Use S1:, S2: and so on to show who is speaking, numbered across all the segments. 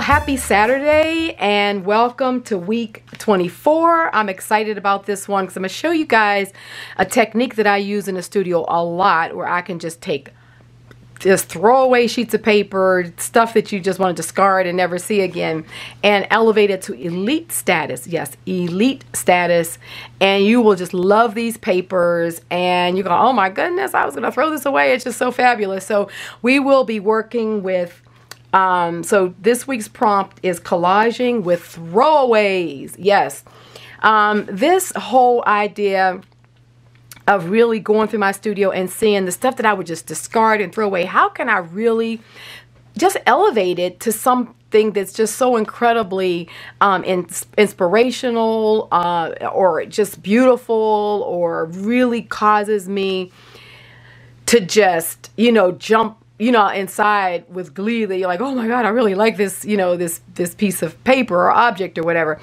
S1: happy Saturday and welcome to week 24. I'm excited about this one because I'm going to show you guys a technique that I use in the studio a lot, where I can just take throwaway sheets of paper, stuff that you just want to discard and never see again, and elevate it to elite status. Yes, elite status. And you will just love these papers and you go, oh my goodness, I was going to throw this away. It's just so fabulous. So we will be working with so this week's prompt is collaging with throwaways. Yes. This whole idea of really going through my studio and seeing the stuff that I would just discard and throw away, how can I really just elevate it to something that's just so incredibly inspirational or just beautiful, or really causes me to just, jump inside with glee, that you're like, oh my God, I really like this, this piece of paper or object or whatever.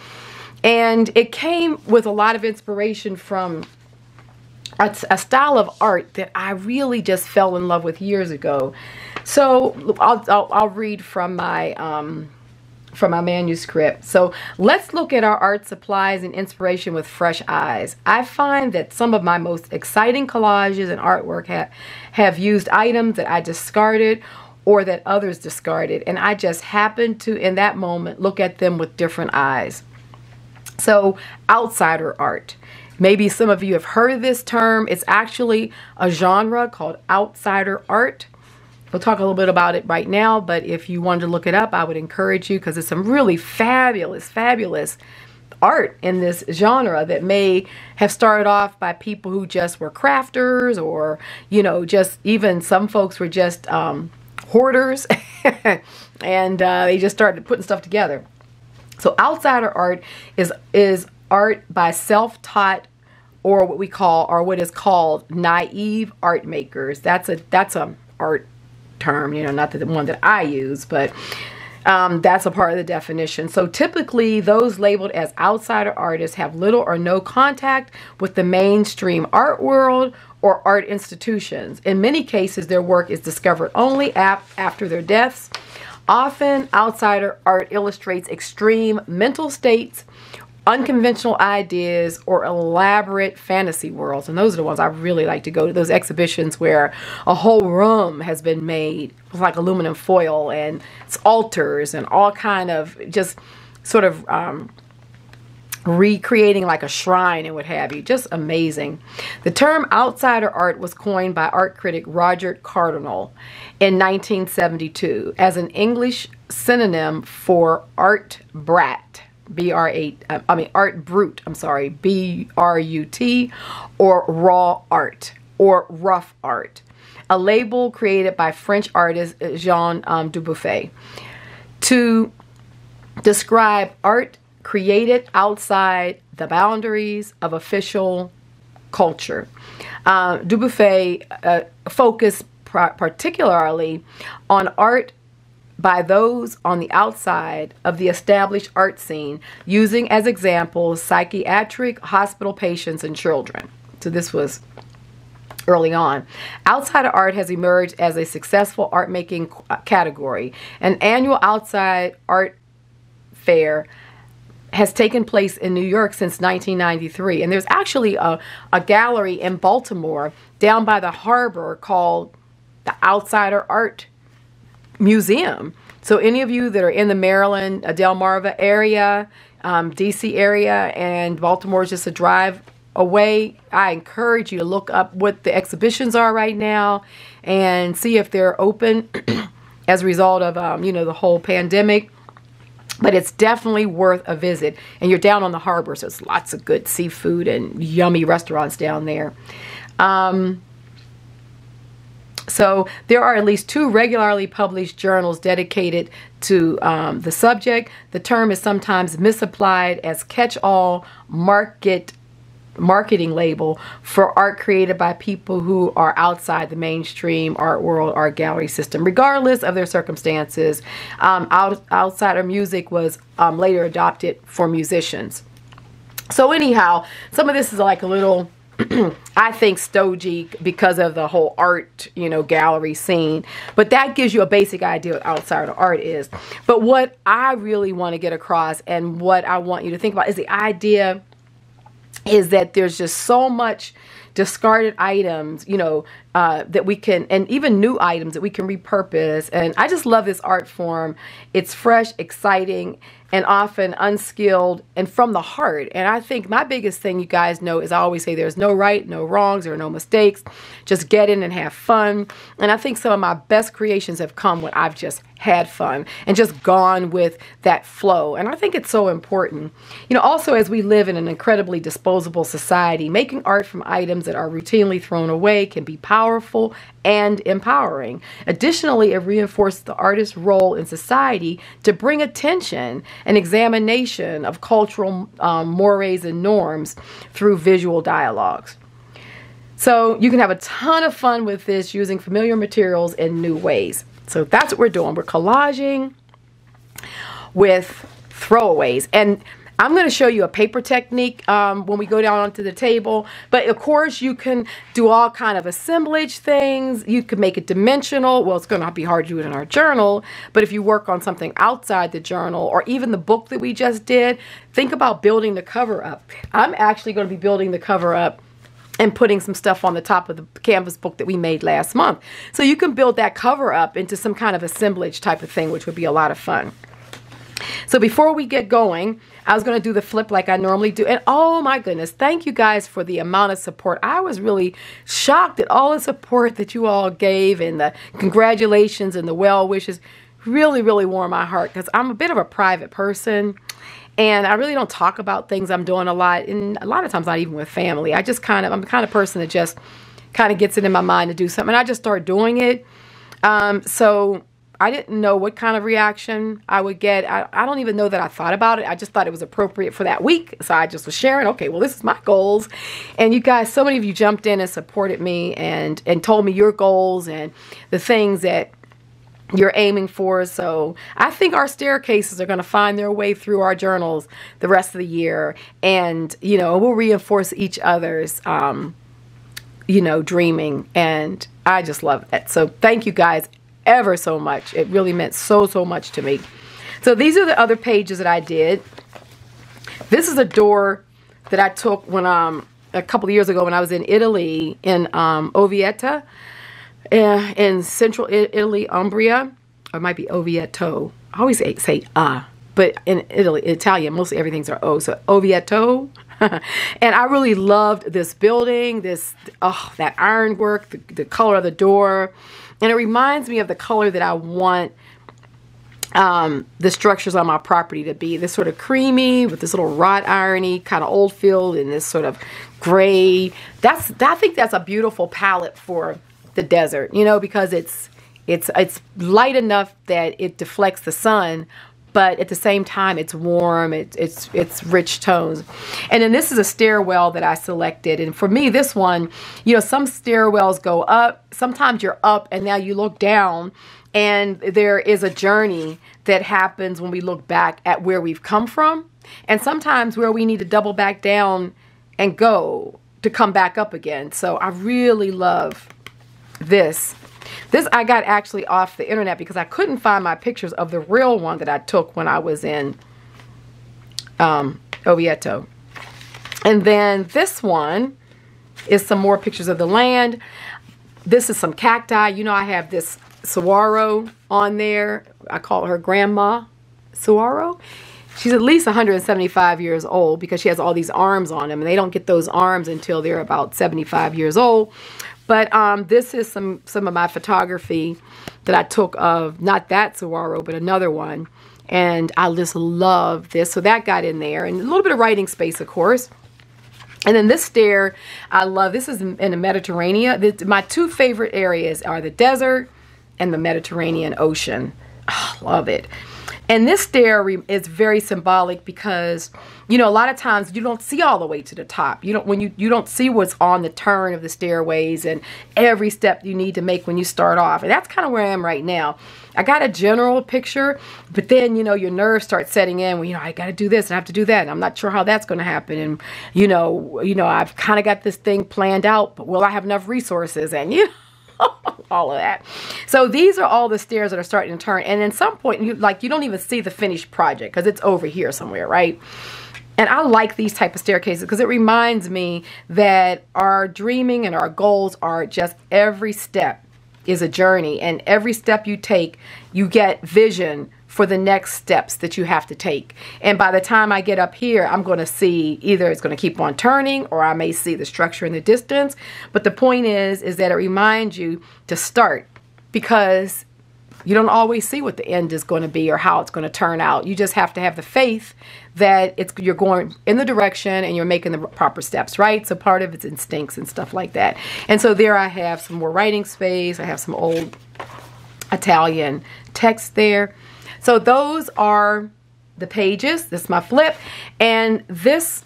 S1: And it came with a lot of inspiration from a style of art that I really just fell in love with years ago. So I'll read from my manuscript. So let's look at our art supplies and inspiration with fresh eyes. I find that some of my most exciting collages and artwork have used items that I discarded or that others discarded, and I just happened to, in that moment, look at them with different eyes. So outsider art. Maybe some of you have heard of this term. It's actually a genre called outsider art. We'll talk a little bit about it right now, but if you wanted to look it up, I would encourage you, because it's some really fabulous, fabulous art in this genre that may have started off by people who just were crafters, or, just even some folks were just hoarders and they just started putting stuff together. So outsider art is art by self-taught, or what we call, or what is called, naive art makers. That's a art term, not the one that I use, but that's a part of the definition. So typically those labeled as outsider artists have little or no contact with the mainstream art world or art institutions. In many cases, their work is discovered only after their deaths. Often, outsider art illustrates extreme mental states, unconventional ideas, or elaborate fantasy worlds. And those are the ones I really like to go to, those exhibitions where a whole room has been made with like aluminum foil and it's altars and all kind of just sort of recreating like a shrine and what have you. Just amazing. The term outsider art was coined by art critic Roger Cardinal in 1972 as an English synonym for art brat. Art brute, B-R-U-T, or raw art, or rough art, a label created by French artist Jean Dubuffet to describe art created outside the boundaries of official culture. Dubuffet focused particularly on art by those on the outside of the established art scene, using as examples psychiatric hospital patients and children. So this was early on. Outsider art has emerged as a successful art making category. An annual outside art fair has taken place in New York since 1993. And there's actually a gallery in Baltimore down by the harbor called the Outsider Art Museum. So any of you that are in the Maryland, Delmarva area, DC area, and Baltimore is just a drive away, I encourage you to look up what the exhibitions are right now and see if they're open as a result of, the whole pandemic. But it's definitely worth a visit. And you're down on the harbor, so it's lots of good seafood and yummy restaurants down there. So there are at least 2 regularly published journals dedicated to the subject. The term is sometimes misapplied as catch-all marketing label for art created by people who are outside the mainstream art world, art gallery system. Regardless of their circumstances, outsider music was later adopted for musicians. So anyhow, some of this is like a little I think stodgy because of the whole art, you know, gallery scene. But that gives you a basic idea what outsider art is. But what I really want to get across and what I want you to think about is the idea is that there's just so much discarded items, you know, that we can, and even new items that we can repurpose. And I just love this art form. It's fresh, exciting, and often unskilled and from the heart. And I think my biggest thing, you guys know, is I always say there's no right, no wrongs, there are no mistakes. Just get in and have fun. And I think some of my best creations have come when I've just had fun and just gone with that flow. And I think it's so important. You know, also as we live in an incredibly disposable society, making art from items that are routinely thrown away can be powerful and empowering. Additionally, it reinforces the artist's role in society to bring attention and examination of cultural mores and norms through visual dialogues. So you can have a ton of fun with this using familiar materials in new ways. So that's what we're doing. We're collaging with throwaways. And I'm going to show you a paper technique when we go down onto the table. But of course, you can do all kind of assemblage things. You can make it dimensional. Well, it's going to be hard to do it in our journal. But if you work on something outside the journal or even the book that we just did, think about building the cover up. I'm actually going to be building the cover up and putting some stuff on the top of the canvas book that we made last month. So you can build that cover up into some kind of assemblage type of thing, which would be a lot of fun. So before we get going, I was going to do the flip like I normally do. And oh my goodness, thank you guys for the amount of support. I was really shocked at all the support that you all gave and the congratulations and the well wishes. Really, really warmed my heart because I'm a bit of a private person. And I really don't talk about things I'm doing a lot. And a lot of times not even with family. I'm the kind of person that just kind of gets it in my mind to do something. And I just start doing it. So I didn't know what kind of reaction I would get. I don't even know that I thought about it. I just thought it was appropriate for that week. So I just was sharing, okay, well, this is my goals. And you guys, so many of you jumped in and supported me and told me your goals and the things that you're aiming for. So I think our staircases are going to find their way through our journals the rest of the year. And, you know, we'll reinforce each other's, you know, dreaming. And I just love it. So thank you guys ever so much. It really meant so much to me. So these are the other pages that I did. This is a door that I took when a couple of years ago when I was in Italy, in Oviedo, in central Italy, Umbria. Or it might be Oviedo. I always say but in Italian, mostly everything's are O. So Oviedo. And I really loved this building, that ironwork, the color of the door. And it reminds me of the color that I want the structures on my property to be. This sort of creamy with this little wrought irony, kind of old feel, and this sort of gray. I think that's a beautiful palette for the desert, you know, because it's light enough that it deflects the sun, but at the same time it's warm, it's rich tones. And then this is a stairwell that I selected, and for me this one, you know, some stairwells go up, sometimes you're up and now you look down, and there is a journey that happens when we look back at where we've come from, and sometimes where we need to double back down and go to come back up again. So I really love this. This I got actually off the internet because I couldn't find my pictures of the real one that I took when I was in Oviedo. And then this one is some more pictures of the land. This is some cacti. You know, I have this saguaro on there. I call her Grandma Saguaro. She's at least 175 years old because she has all these arms on them, and they don't get those arms until they're about 75 years old. But this is some of my photography that I took of, not that saguaro, but another one. And I just love this. So that got in there. And a little bit of writing space, of course. And then this stair, I love. This is in the Mediterranean. My two favorite areas are the desert and the Mediterranean Ocean. Oh, love it. And this stair is very symbolic because, you know, a lot of times you don't see all the way to the top. You don't see what's on the turn of the stairways and every step you need to make when you start off. And that's kind of where I am right now. I got a general picture, but then, you know, your nerves start setting in. Well, you know, I got to do this and I have to do that. And I'm not sure how that's going to happen. And, you know, I've kind of got this thing planned out, but will I have enough resources? And, you know, all of that. So these are all the stairs that are starting to turn. And at some point, you don't even see the finished project because it's over here somewhere, right? And I like these type of staircases because it reminds me that our dreaming and our goals are just every step is a journey, and every step you take, you get vision for the next steps that you have to take. And by the time I get up here, I'm going to see either it's going to keep on turning or I may see the structure in the distance. But the point is that it reminds you to start, because you don't always see what the end is going to be or how it's going to turn out. You just have to have the faith that you're going in the direction and you're making the proper steps, right? So part of it's instincts and stuff like that. And so there I have some more writing space. I have some old Italian text there. So those are the pages. This is my flip. And this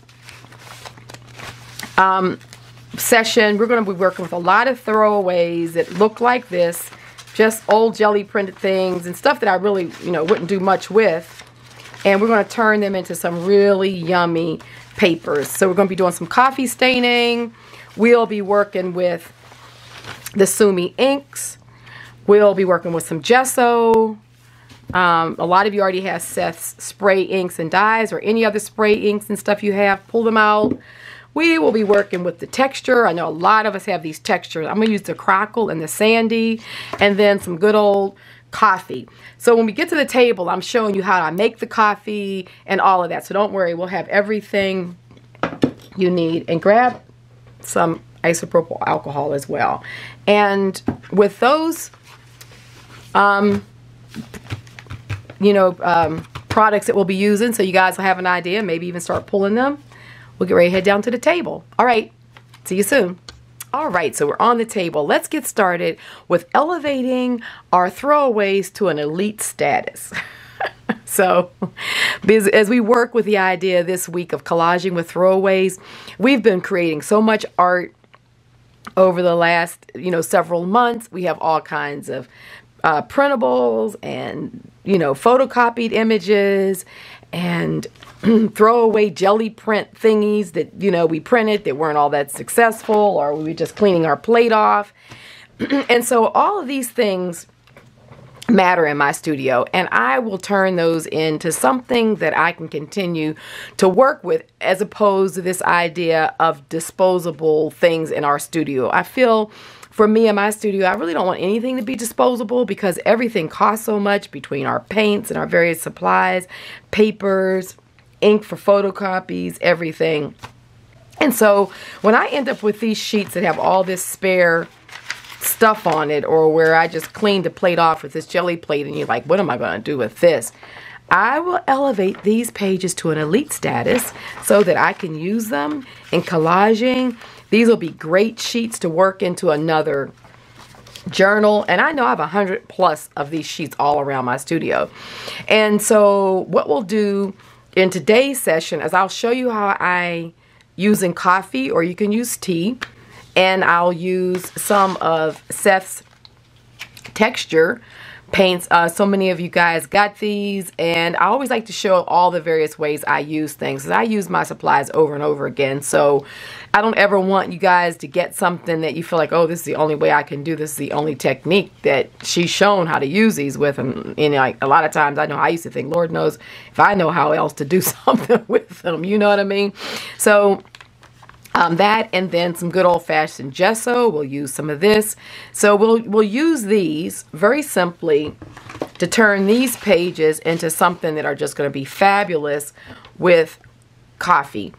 S1: session, we're going to be working with a lot of throwaways that look like this. Just old jelly printed things and stuff that I really, you know, wouldn't do much with. And we're going to turn them into some really yummy papers. So we're going to be doing some coffee staining. We'll be working with the Sumi inks. We'll be working with some gesso. A lot of you already have Seth's spray inks and dyes, or any other spray inks and stuff you have. Pull them out. We will be working with the texture. I know a lot of us have these textures. I'm going to use the Crackle and the Sandy, and then some good old coffee. So when we get to the table, I'm showing you how I make the coffee and all of that. So don't worry, we'll have everything you need. And grab some isopropyl alcohol as well. And with those, products that we'll be using, so you guys will have an idea, maybe even start pulling them, we'll get ready to head down to the table. All right, see you soon. All right, so we're on the table. Let's get started with elevating our throwaways to an elite status. So, as we work with the idea this week of collaging with throwaways, we've been creating so much art over the last, several months. We have all kinds of printables and, photocopied images and throwaway jelly print thingies that, we printed that weren't all that successful, or we were just cleaning our plate off. And so all of these things matter in my studio, and I will turn those into something that I can continue to work with, as opposed to this idea of disposable things in our studio. I feel for me in my studio, I really don't want anything to be disposable, because everything costs so much between our paints and our various supplies, papers, ink for photocopies, everything. And so when I end up with these sheets that have all this spare stuff on it, or where I just cleaned the plate off with this jelly plate and you're like, what am I going to do with this? I will elevate these pages to an elite status so that I can use them in collaging. These will be great sheets to work into another journal, and I know I have 100+ of these sheets all around my studio. And so what we'll do in today's session is I'll show you how I using coffee, or you can use tea, and I'll use some of Seth's texture paints. So many of you guys got these, and I always like to show all the various ways I use things. I use my supplies over and over again, so I don't ever want you guys to get something that you feel like, oh, this is the only way I can do this, is the only technique that she's shown how to use these with. And like a lot of times I know I used to think, Lord knows if I know how else to do something with them, you know what I mean? So that, and then some good old-fashioned gesso. We'll use some of this. So we'll use these very simply to turn these pages into something that are just going to be fabulous with coffee.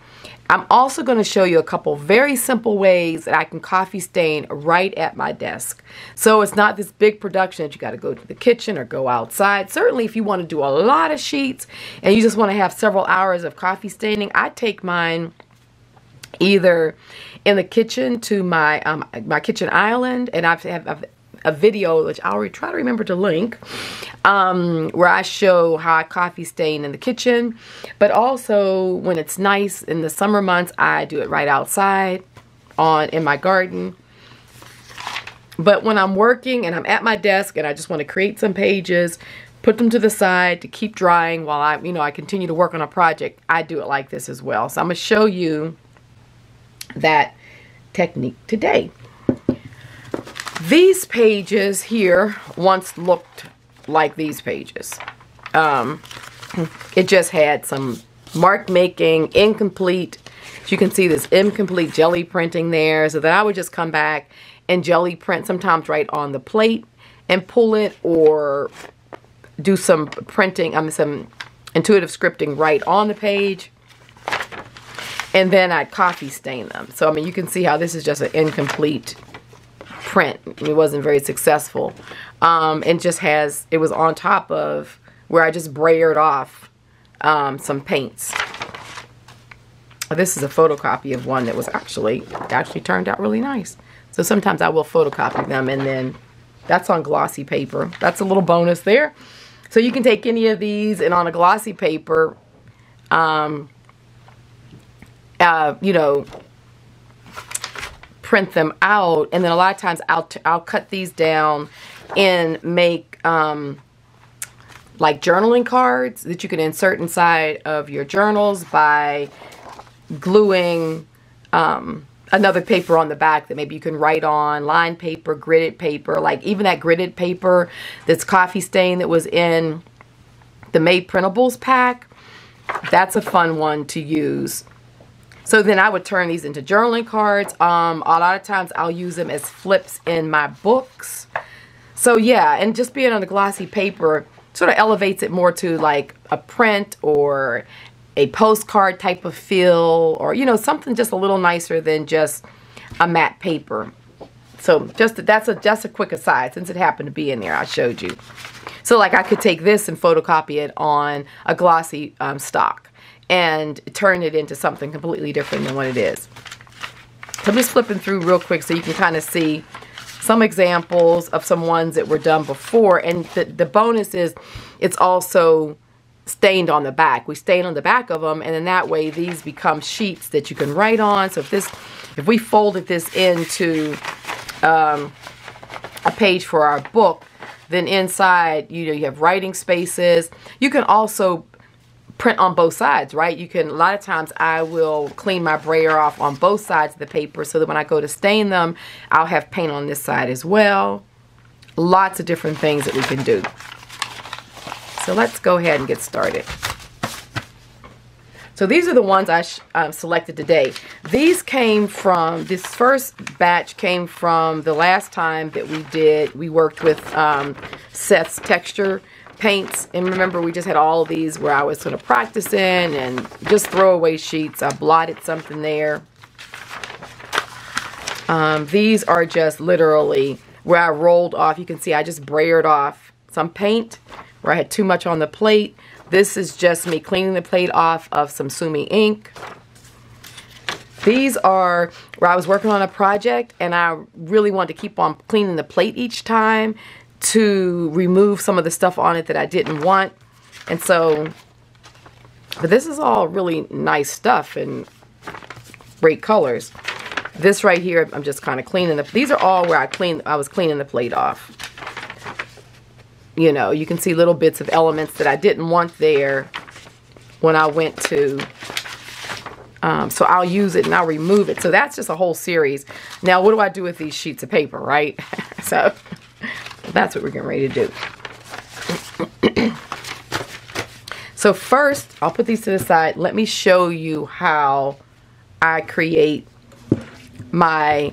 S1: I'm also going to show you a couple very simple ways that I can coffee stain right at my desk. So it's not this big production that you got to go to the kitchen or go outside. Certainly if you want to do a lot of sheets and you just want to have several hours of coffee staining, I take mine either in the kitchen to my my kitchen island, and I've a video, which I'll try to remember to link, where I show how I coffee stain in the kitchen. But also when it's nice in the summer months, I do it right outside in my garden. But when I'm working and I'm at my desk and I just want to create some pages, put them to the side to keep drying while I continue to work on a project, I do it like this as well. So I'm going to show you that technique today. These pages here once looked like these pages. It just had some mark making, incomplete. As you can see, this incomplete jelly printing there. So that I would just come back and jelly print, sometimes right on the plate and pull it, or do some printing, some intuitive scripting right on the page. And then I'd coffee stain them. So, I mean, you can see how this is just an incomplete print. It wasn't very successful. And just it was on top of where I just brayered off some paints. This is a photocopy of one that was actually turned out really nice. So sometimes I will photocopy them, and then that's on glossy paper. That's a little bonus there. So you can take any of these, and on a glossy paper, you know, print them out. And then a lot of times I'll cut these down and make like journaling cards that you can insert inside of your journals by gluing another paper on the back that maybe you can write on, lined paper, gridded paper, like even that gridded paper that's coffee stain that was in the Made Printables pack. That's a fun one to use. So then I would turn these into journaling cards. A lot of times I'll use them as flips in my books. So yeah, and just being on the glossy paper sort of elevates it more to like a print or a postcard type of feel, or, you know, something just a little nicer than just a matte paper. So that's a quick aside, since it happened to be in there, I showed you. So like I could take this and photocopy it on a glossy stock and turn it into something completely different than what it is. So I'm just flipping through real quick so you can kind of see some examples of some ones that were done before. And the bonus is it's also stained on the back. We stain on the back of them, and then that way these become sheets that you can write on. So if we folded this into a page for our book, then inside, you know, you have writing spaces. You can also print on both sides, right? You can, a lot of times I will clean my brayer off on both sides of the paper so that when I go to stain them, I'll have paint on this side as well. Lots of different things that we can do. So let's go ahead and get started. So these are the ones I selected today. These came from, this first batch came from the last time that we worked with Seth's texture paints. And remember, we just had all of these where I was sort of practicing and just throwaway sheets. I blotted something there. These are just literally where I rolled off. You can see I just brayered off some paint where I had too much on the plate. This is just me cleaning the plate off of some Sumi ink. These are where I was working on a project and I really wanted to keep on cleaning the plate each time to remove some of the stuff on it that I didn't want. And so, but this is all really nice stuff and great colors. This right here, I'm just kind of cleaning these are all where I was cleaning the plate off. You know, you can see little bits of elements that I didn't want there when I went to, so I'll use it and I'll remove it. So that's just a whole series. Now, what do I do with these sheets of paper, right? So that's what we're getting ready to do. So first, I'll put these to the side. Let me show you how I create my,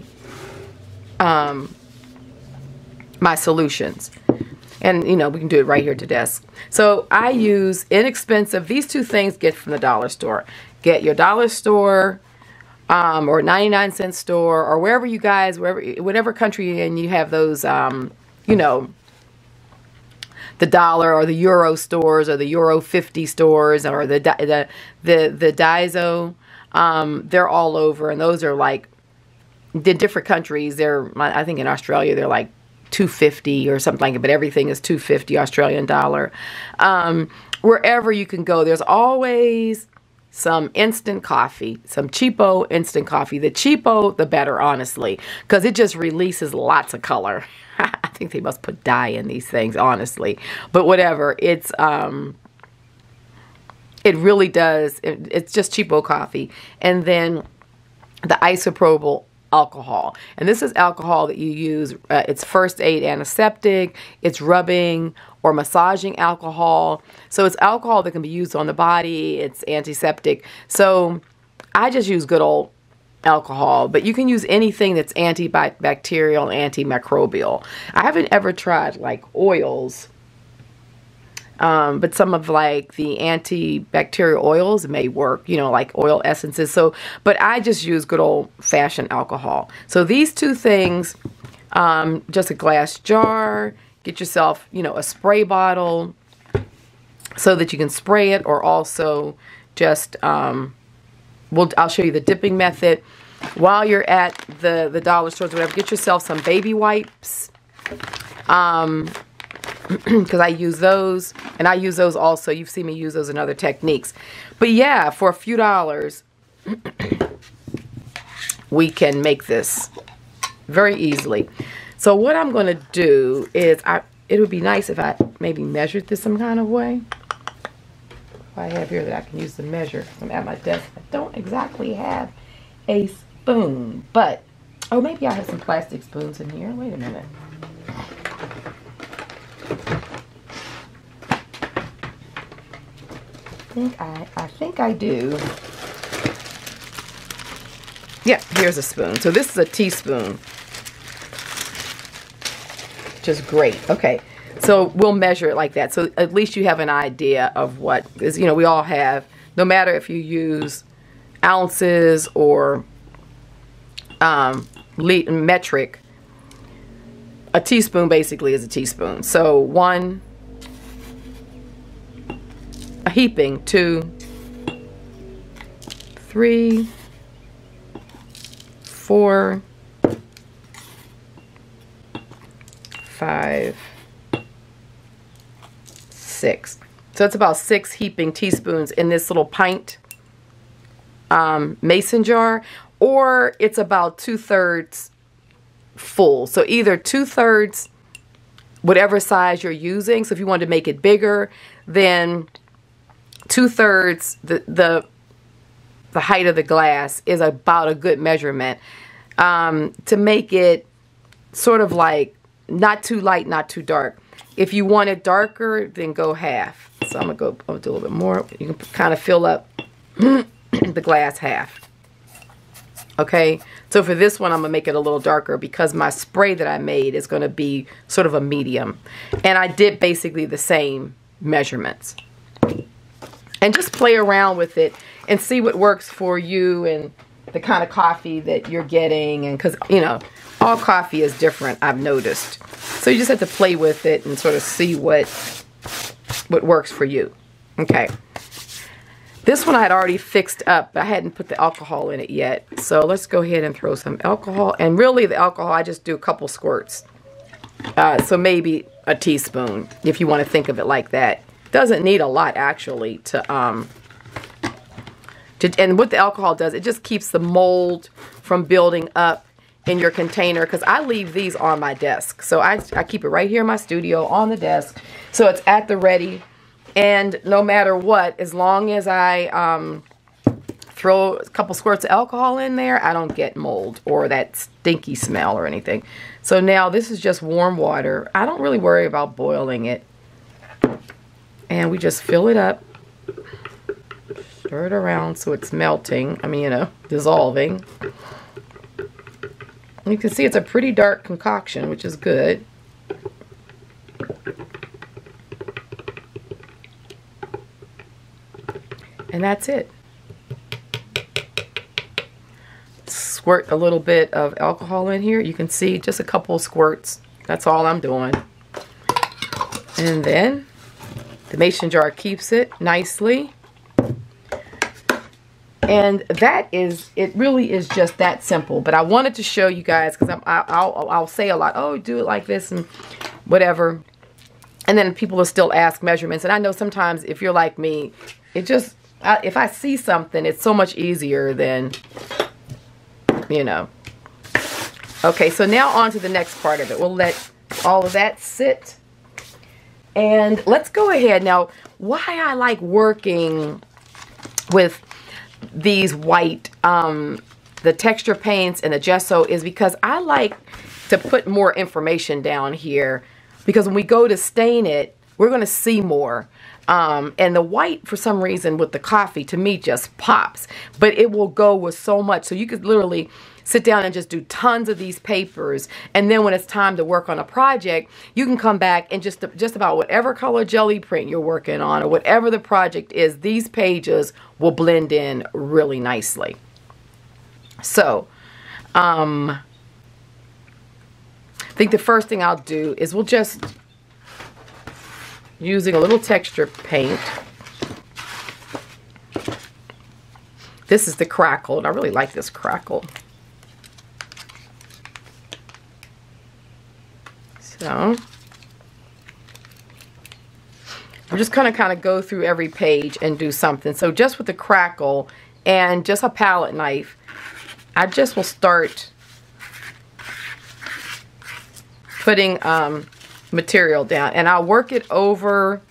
S1: my solutions. And, you know, we can do it right here at the desk. So I use inexpensive, these two things get from the dollar store. Get your dollar store or 99-cent store or wherever you guys, whatever country you're in, you have those, you know, the dollar or the euro stores or the euro 50 stores or the Daiso. They're all over, and those are like, in different countries. I think in Australia they're like $2.50 or something like it, but everything is $2.50 Australian dollar. Wherever you can go, there's always some instant coffee, some cheapo instant coffee. The cheapo, the better, honestly, because it just releases lots of color. I think they must put dye in these things, honestly. But whatever, it's it really does. It's just cheapo coffee. And then the isopropyl alcohol. And this is alcohol that you use. It's first aid antiseptic. It's rubbing or massaging alcohol. So it's alcohol that can be used on the body. It's antiseptic. So I just use good old alcohol, but you can use anything that's antibacterial, antimicrobial. I haven't ever tried like oils, but some of like the antibacterial oils may work, you know, like oil essences. So, but I just use good old fashioned alcohol. So these two things, just a glass jar, get yourself, you know, a spray bottle so that you can spray it, or also just, I'll show you the dipping method. While you're at the dollar stores or whatever, get yourself some baby wipes. Because I use those, and I use those also. You've seen me use those in other techniques. But yeah, for a few dollars, we can make this very easily. So what I'm going to do is, it would be nice if I maybe measured this some kind of way. If I have here that I can use to measure. I'm at my desk. I don't exactly have a spoon, but, oh, maybe I have some plastic spoons in here. Wait a minute. I think I do. Yeah, here's a spoon. So this is a teaspoon. Just great. Okay, so we'll measure it like that. So at least you have an idea of what, because, you know, we all have, no matter if you use ounces or metric, a teaspoon basically is a teaspoon. So 1, a heaping, 2, 3, 4, 5, 6. So it's about 6 heaping teaspoons in this little pint mason jar, or it's about 2/3 full. So either 2/3 whatever size you're using. So if you want to make it bigger, then 2/3 the height of the glass is about a good measurement to make it sort of like not too light, not too dark. If you want it darker, then go half. So I'm gonna do a little bit more. You can kind of fill up the glass half. Okay, so for this one, I'm gonna make it a little darker because my spray that I made is gonna be sort of a medium, and I did basically the same measurements. And just play around with it and see what works for you and the kind of coffee that you're getting. And because, you know, all coffee is different, I've noticed. So you just have to play with it and sort of see what works for you. Okay. This one I had already fixed up, but I hadn't put the alcohol in it yet. So let's go ahead and throw some alcohol. And really the alcohol, I just do a couple squirts. So maybe a teaspoon, if you want to think of it like that. Doesn't need a lot actually and what the alcohol does, it just keeps the mold from building up in your container, because I leave these on my desk. So I keep it right here in my studio on the desk, so it's at the ready. And no matter what, as long as I throw a couple squirts of alcohol in there, I don't get mold or that stinky smell or anything. So now this is just warm water. I don't really worry about boiling it. And we just fill it up, stir it around so it's melting. I mean, you know, dissolving. And you can see it's a pretty dark concoction, which is good. And that's it. Squirt a little bit of alcohol in here. You can see just a couple squirts. That's all I'm doing. And then the mason jar keeps it nicely. And that is, it really is just that simple. But I wanted to show you guys, because I'll say a lot, oh, do it like this and whatever. And then people will still ask measurements. And I know sometimes if you're like me, it just, if I see something, it's so much easier than, you know. Okay, so now on to the next part of it. We'll let all of that sit. And let's go ahead. Now, why I like working with these white, the texture paints and the gesso is because I like to put more information down here, because when we go to stain it, we're going to see more. And the white, for some reason, with the coffee, to me, just pops. But it will go with so much. So you could literally sit down and just do tons of these papers. And then when it's time to work on a project, you can come back and just about whatever color jelly print you're working on or whatever the project is, these pages will blend in really nicely. So, I think the first thing I'll do is we'll just, using a little texture paint. This is the crackle, and I really like this crackle. So I'm just kind of go through every page and do something. So just with the crackle and just a palette knife, I just will start putting material down, and I'll work it over.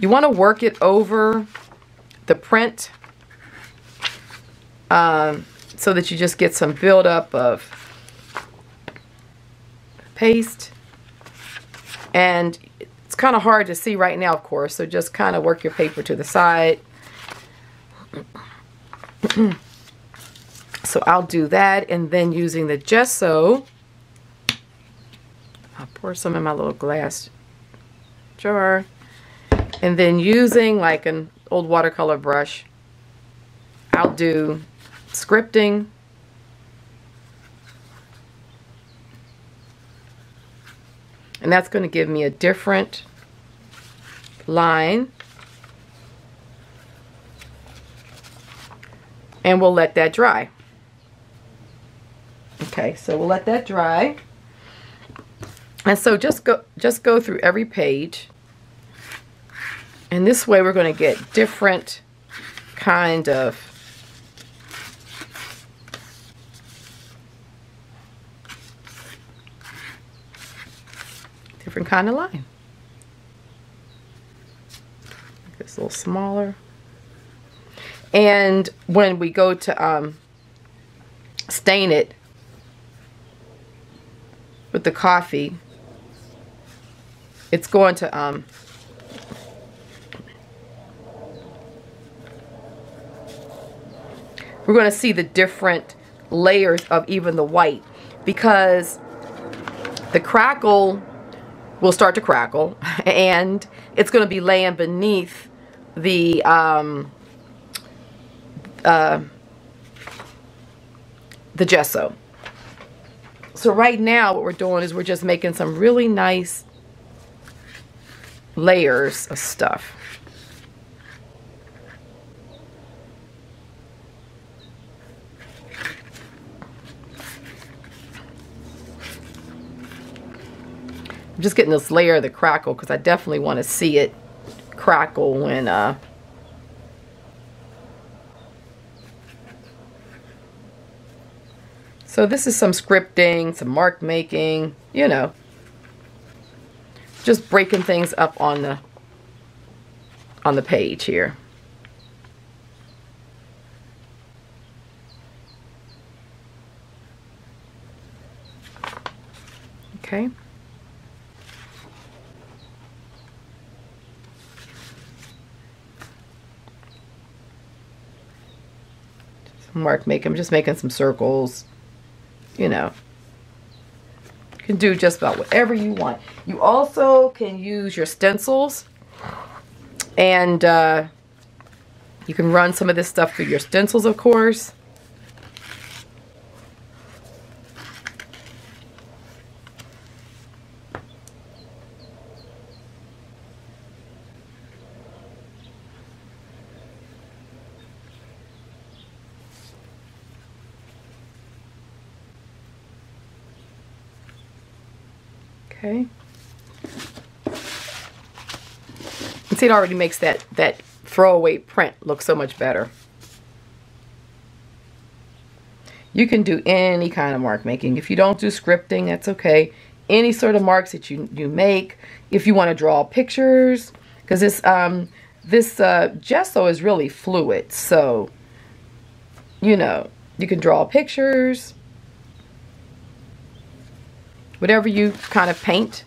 S1: You want to work it over the print so that you just get some buildup of paste. And it's kind of hard to see right now, of course, so just kind of work your paper to the side. So I'll do that, and then using the gesso, I'll pour some in my little glass jar, and then using like an old watercolor brush, I'll do scripting. And that's going to give me a different line. And we'll let that dry. Okay, so we'll let that dry. And so just go through every page. And this way we're going to get different kind of line. Make this a little smaller. And when we go to stain it with the coffee, it's going to we're going to see the different layers of even the white, because the crackle will start to crackle, and it's going to be laying beneath the gesso. So right now what we're doing is we're just making some really nice layers of stuff. I'm just getting this layer of the crackle because I definitely want to see it crackle when so this is some scripting, some mark making, you know, just breaking things up on the page here. Okay. Mark making, I'm just making some circles, you know. You can do just about whatever you want. You also can use your stencils, and you can run some of this stuff through your stencils, of course. Okay. And see, it already makes that throwaway print look so much better. You can do any kind of mark making. If you don't do scripting, that's okay. Any sort of marks that you make. If you want to draw pictures, because this gesso is really fluid, so you know, you can draw pictures, whatever you kind of paint.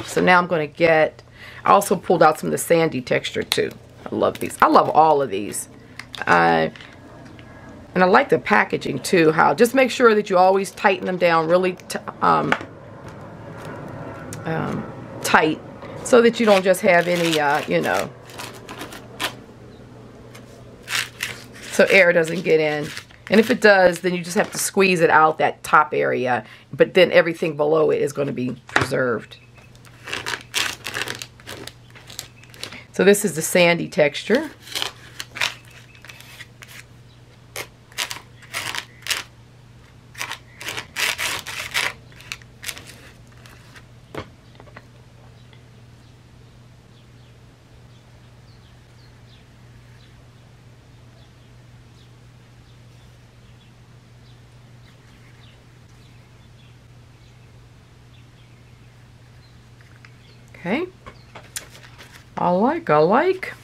S1: So now I'm going to get, I also pulled out some of the sandy texture too. I love these. I love all of these. And I like the packaging too. How just make sure that you always tighten them down really tight, so that you don't just have any, you know, so air doesn't get in. And if it does, then you just have to squeeze it out, that top area, but then everything below it is going to be preserved. So this is the sandy texture. Okay. I like.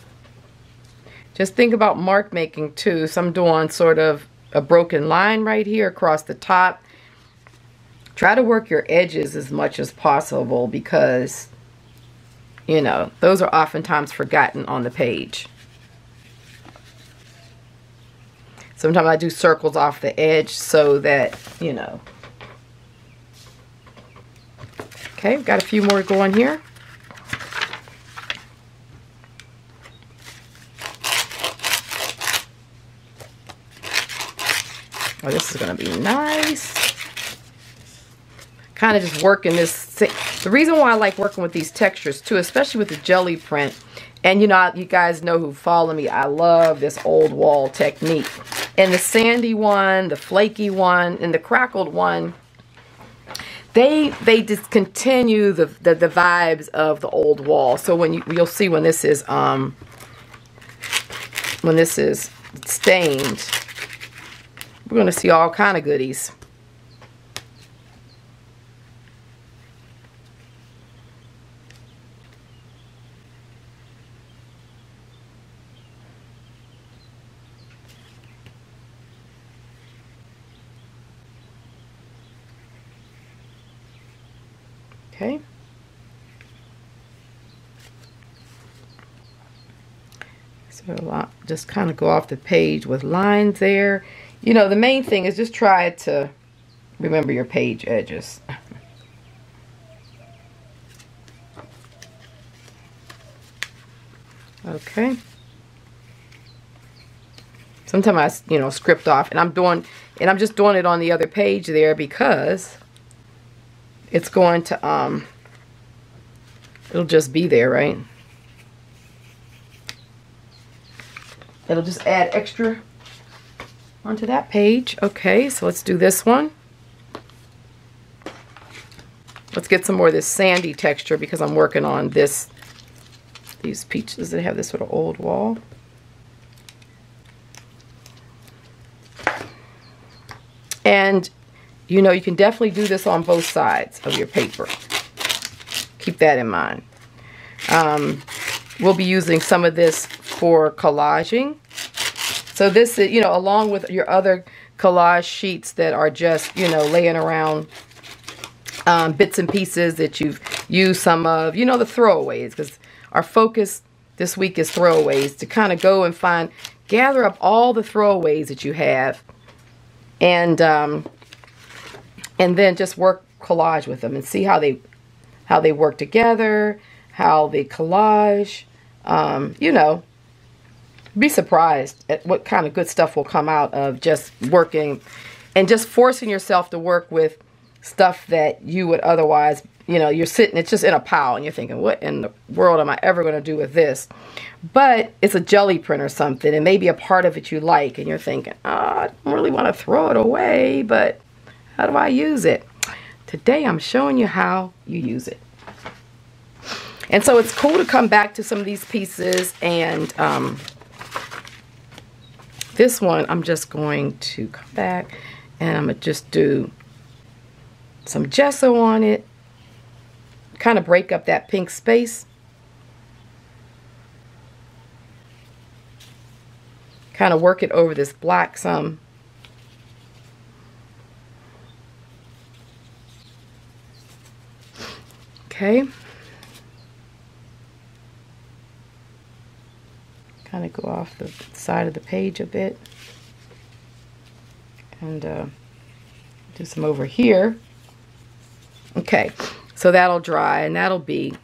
S1: Just think about mark making too. So I'm doing sort of a broken line right here across the top. Try to work your edges as much as possible, because, you know, those are oftentimes forgotten on the page. Sometimes I do circles off the edge so that, you know. Okay, got a few more going here. Oh, this is going to be nice. Kind of just working this. The reason why I like working with these textures too, especially with the jelly print, and you know, you guys know who follow me, I love this old wall technique. And the sandy one, the flaky one, and the crackled one, they just continue the vibes of the old wall. So when you'll see when this is stained, we're going to see all kind of goodies. Okay. So just kind of go off the page with lines there. You know, the main thing is just try to remember your page edges. Okay. Sometimes I, you know, script off, and I'm just doing it on the other page there because it's going to it'll just be there, right? It'll just add extra onto that page. Okay, so let's do this one. Let's get some more of this sandy texture because I'm working on these peaches that have this sort of old wall. And you know, you can definitely do this on both sides of your paper. Keep that in mind. We'll be using some of this for collaging. So this is, you know, along with your other collage sheets that are just, you know, laying around, bits and pieces that you've used some of, you know, the throwaways, because our focus this week is throwaways, to kind of go and gather up all the throwaways that you have, and then just work collage with them and see how they work together, how they collage. You know, be surprised at what kind of good stuff will come out of just working and just forcing yourself to work with stuff that you would otherwise you know, you're sitting, it's just in a pile and you're thinking, what in the world am I ever going to do with this? But it's a jelly print or something, and maybe a part of it you like, and you're thinking, oh, I don't really want to throw it away, but how do I use it? Today I'm showing you how you use it. And so it's cool to come back to some of these pieces, and this one I'm just going to come back and I'm going to just do some gesso on it, kind of break up that pink space. Kind of work it over this black some. Okay. Kind of go off the side of the page a bit. And do some over here. Okay, so that'll dry and that'll be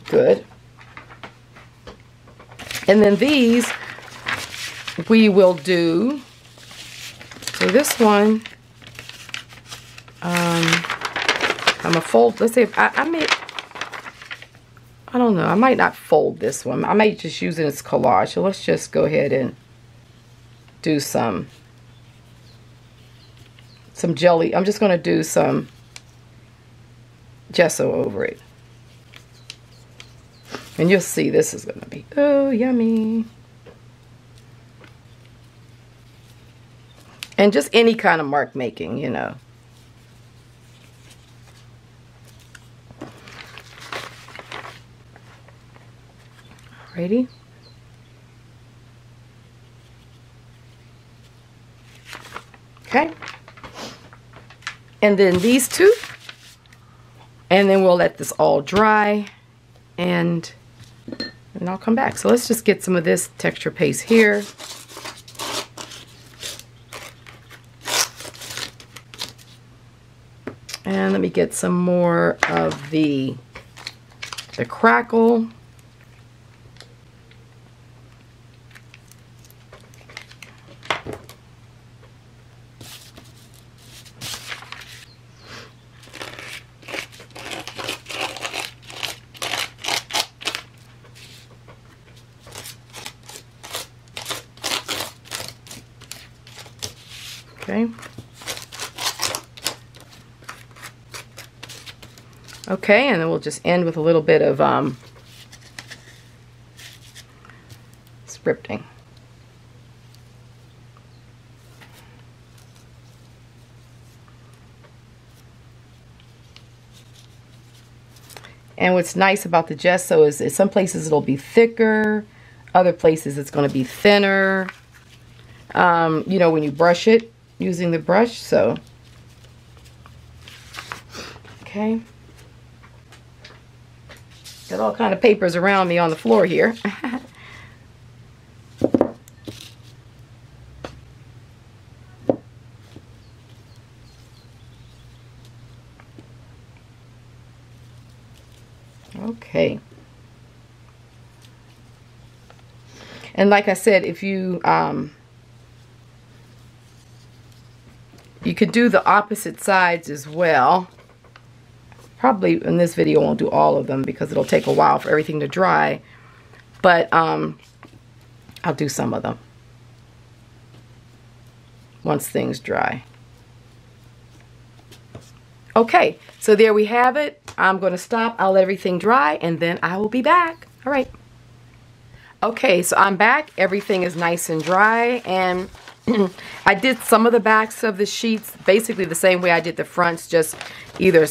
S1: good. And then these we will do, so this one, I'm a fold, let's say, I don't know, I might not fold this one. I might just use it as collage. So let's just go ahead and do some jelly. I'm just going to do some gesso over it. And you'll see this is going to be, oh, yummy. And just any kind of mark making, you know. Alrighty. Okay. And then these two. And then we'll let this all dry. And I'll come back. So let's just get some of this texture paste here. And let me get some more of the crackle. Okay. Okay, and then we'll just end with a little bit of scripting. And what's nice about the gesso is some places it'll be thicker, other places it's going to be thinner. You know, when you brush it using the brush, so okay. Got all kind of papers around me on the floor here. Okay. And like I said, if you you could do the opposite sides as well. Probably in this video I won't do all of them because it'll take a while for everything to dry, but I'll do some of them once things dry. Okay, so there we have it. I'm going to stop. I'll let everything dry and then I will be back. All right. Okay, so I'm back. Everything is nice and dry, and I did some of the backs of the sheets basically the same way I did the fronts, just either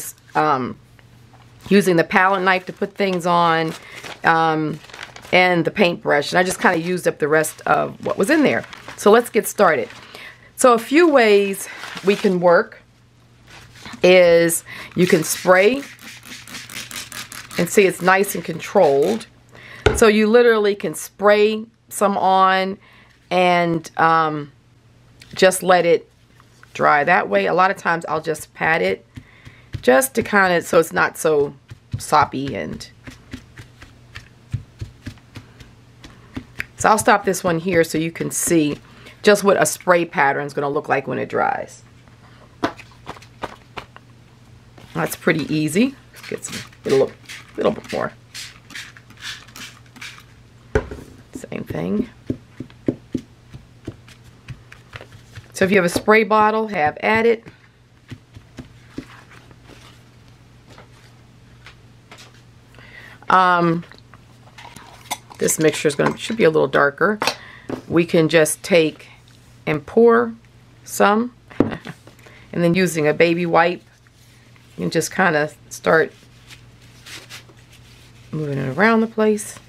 S1: using the palette knife to put things on and the paintbrush, and I just kind of used up the rest of what was in there. So let's get started. So a few ways we can work is you can spray and see it's nice and controlled. So you literally can spray some on and just let it dry that way. A lot of times I'll just pat it just to kind of, so it's not so soppy. And so I'll stop this one here so you can see just what a spray pattern is going to look like when it dries. That's pretty easy. get a little bit more. Same thing. So if you have a spray bottle, have at it. This mixture should be a little darker. We can just take and pour some, and then using a baby wipe, you can just kind of start moving it around the place.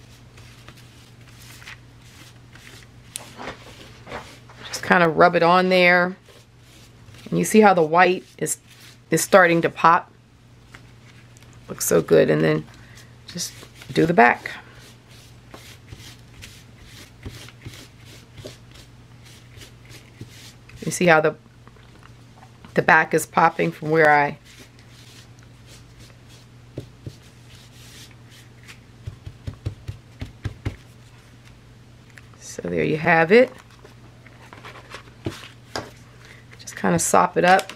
S1: Just kind of rub it on there, and you see how the white is starting to pop. Looks so good. And then just do the back. You see how the back is popping from where I so there you have it. Just kind of sop it up.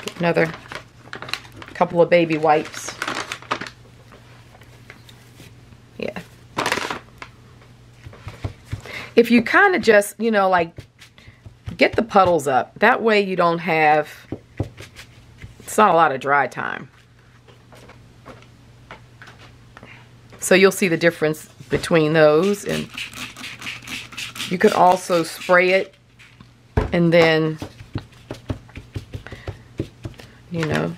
S1: Get another couple of baby wipes. Yeah. If you kind of just, you know, like, get the puddles up. That way you don't have, it's not a lot of dry time. So you'll see the difference between those. And you could also spray it and then, you know,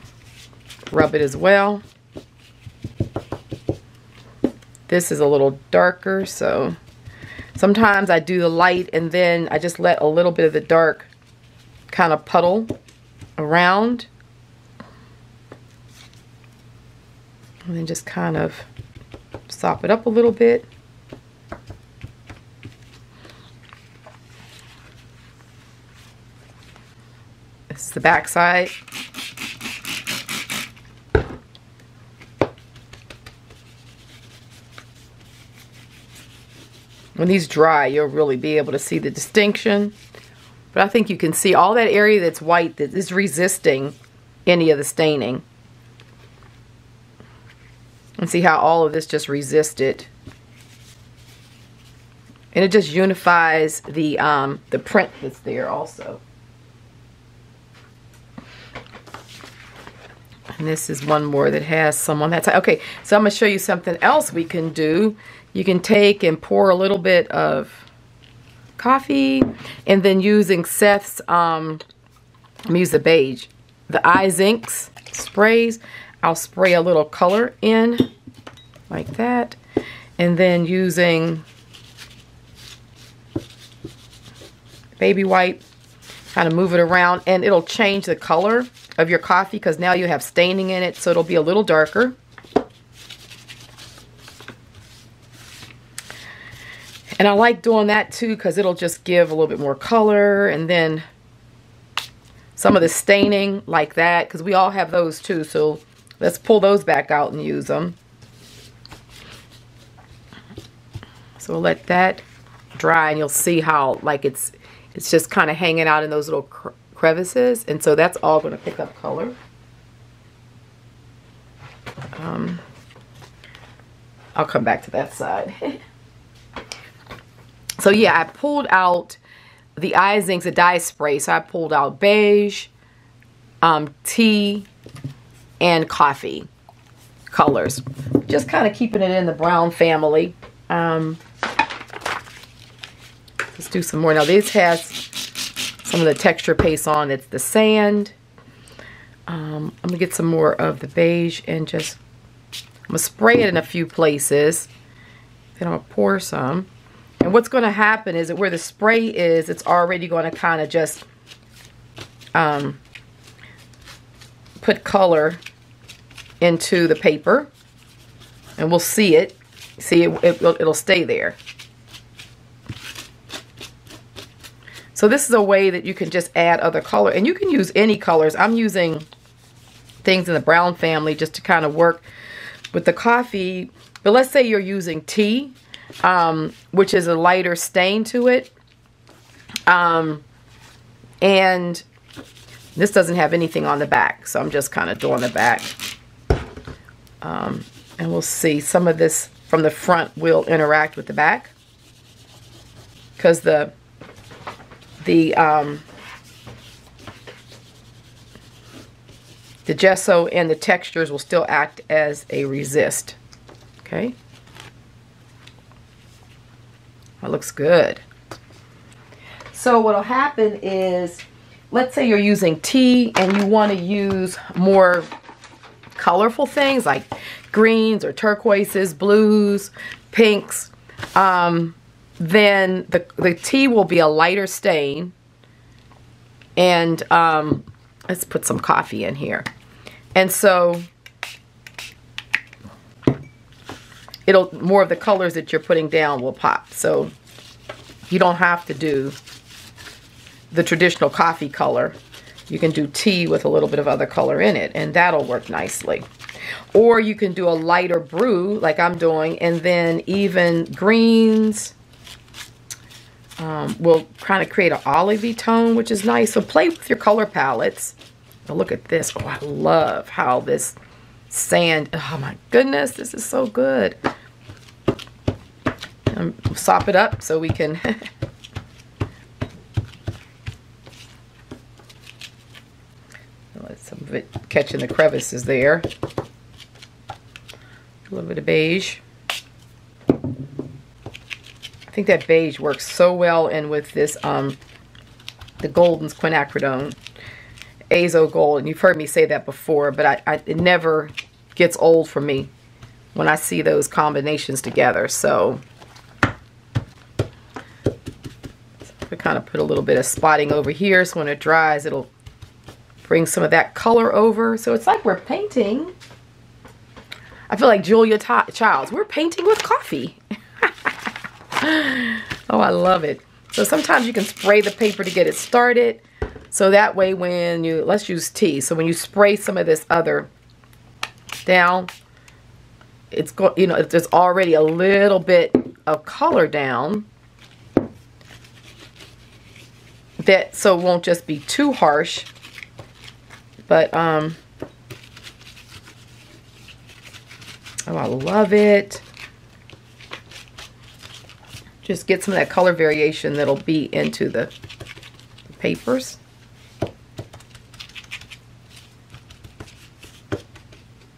S1: rub it as well. This is a little darker, so sometimes I do the light and then I just let a little bit of the dark kind of puddle around. And then just kind of sop it up a little bit. This is the back side. When these dry, you'll really be able to see the distinction. But I think you can see all that area that's white that is resisting any of the staining. And see how all of this just resisted. And it just unifies the print that's there also. And this is one more that has some on that side. Okay, so I'm going to show you something else we can do. You can take and pour a little bit of coffee, and then using Seth's, I'm going to use the beige, the Eyes Inks sprays. I'll spray a little color in like that, and then using baby wipe, kind of move it around, and it'll change the color of your coffee because now you have staining in it, so it'll be a little darker. And I like doing that too because it'll just give a little bit more color, and then some of the staining like that, because we all have those too, so let's pull those back out and use them. So we'll let that dry, and you'll see how like it's just kind of hanging out in those little crevices, and so that's all going to pick up color. I'll come back to that side. So yeah, I pulled out the Eyes Inks, the dye spray. So I pulled out beige, tea, and coffee colors. Just kind of keeping it in the brown family. Let's do some more. Now this has some of the texture paste on. It's the sand. I'm going to get some more of the beige and just, I'm going to spray it in a few places. Then I'm going to pour some. And what's going to happen is that where the spray is, it's already going to kind of just put color into the paper. And we'll see it. See, it'll stay there. So this is a way that you can just add other color. And you can use any colors. I'm using things in the brown family just to kind of work with the coffee. But let's say you're using tea, which is a lighter stain to it. And this doesn't have anything on the back, so I'm just kind of doing the back. And we'll see some of this from the front will interact with the back, because the gesso and the textures will still act as a resist. Okay, that looks good. So what'll happen is, let's say you're using tea and you want to use more colorful things like greens or turquoises, blues, pinks, then the tea will be a lighter stain. And let's put some coffee in here. And so more of the colors that you're putting down will pop. So you don't have to do the traditional coffee color. You can do tea with a little bit of other color in it, and that'll work nicely. Or you can do a lighter brew like I'm doing, and then even greens will kind of create an olivey tone, which is nice. So play with your color palettes. Now look at this. Oh, I love how this sand, oh my goodness, this is so good. Sop it up so we can let some of it catch in the crevices there. A little bit of beige. I think that beige works so well in with this the Golden's quinacridone azo gold, and you've heard me say that before, but it never gets old for me when I see those combinations together. So we kind of put a little bit of spotting over here, so when it dries it'll bring some of that color over. So it's like we're painting. I feel like Julia Childs. We're painting with coffee. Oh, I love it. So sometimes you can spray the paper to get it started. So that way when you, let's use tea. So when you spray some of this other down, it's there's already a little bit of color down. That so it won't just be too harsh. But oh, I love it. Just get some of that color variation that'll be into the papers.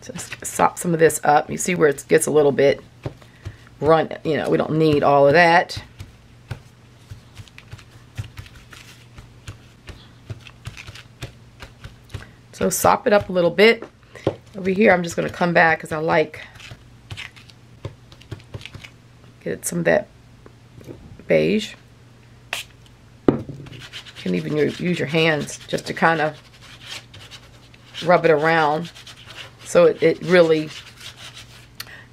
S1: Just sop some of this up. You see where it gets a little bit run, we don't need all of that. So sop it up a little bit. Over here I'm just going to come back because I like get some of that beige. You can even use your hands just to kind of rub it around so it really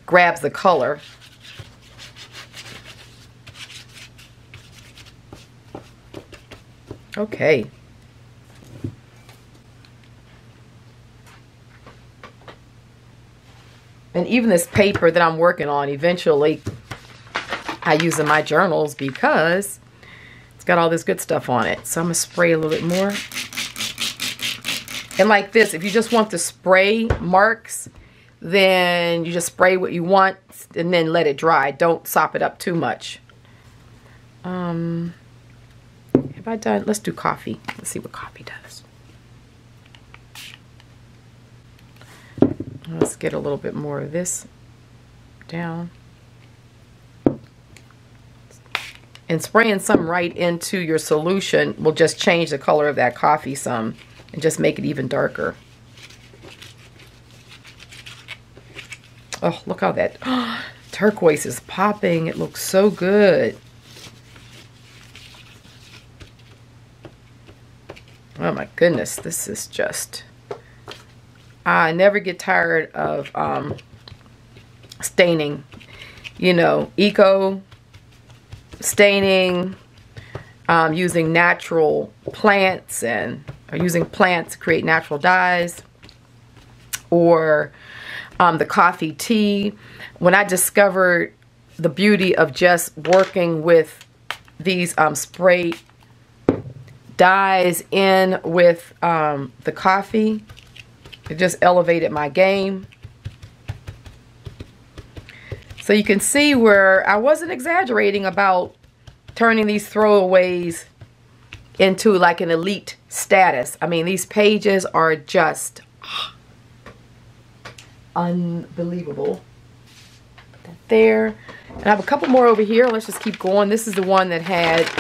S1: grabs the color. Okay. And even this paper that I'm working on, eventually I use in my journals because it's got all this good stuff on it. So I'm going to spray a little bit more. And like this, if you just want the spray marks, then you just spray what you want and then let it dry. Don't sop it up too much. Have I done? Let's do coffee. Let's see what coffee does. Let's get a little bit more of this down. And spraying some right into your solution will just change the color of that coffee some and just make it even darker. Oh, look how that turquoise is popping. It looks so good. Oh my goodness, this is just... I never get tired of staining, eco staining, using natural plants or using plants to create natural dyes, or the coffee tea. When I discovered the beauty of just working with these spray dyes in with the coffee, it just elevated my game. So you can see where I wasn't exaggerating about turning these throwaways into like an elite status. I mean, these pages are just unbelievable. Put that there. And I have a couple more over here. Let's just keep going. This is the one that had